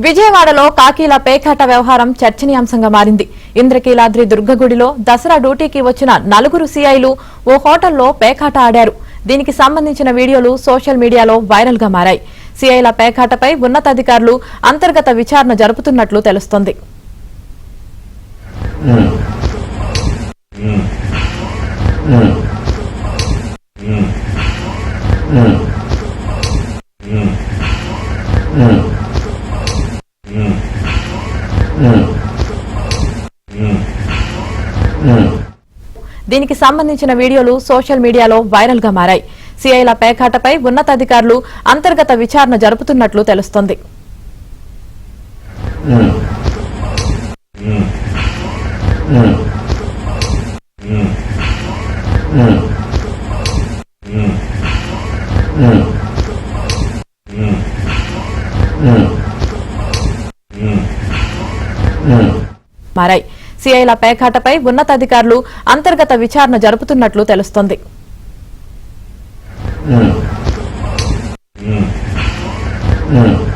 విజయవాడలో కాకీల పేకాట వ్యవహారం చర్చనీయాంశంగా మారింది. ఇంద్రకీలాద్రి దుర్గగుడిలో దసరా డ్యూటీకి వచ్చిన 4 సీఐలు ఓ హోటల్లో పేకాట ఆడారు. దీనికి సంబంధించిన వీడియోలు సోషల్ మీడియాలో వైరల్ గా మారాయి. సీఐల పేకాటపై ఉన్నతాధికారులు అంతర్గత విచారణ జరుపుతున్నట్లు తెలుస్తోంది. దీనికి సంబంధించిన వీడియోలు సోషల్ మీడియాలో వైరల్ గా మారాయి. సీఐల పేకాటపై ఉన్నతాధికారులు అంతర్గత విచారణ జరుపుతున్నట్లు తెలుస్తోంది. మారాయి. సీఐల పేకాటపై ఉన్నతాధికారులు అంతర్గత విచారణ జరుపుతున్నట్లు తెలుస్తోంది. Mm.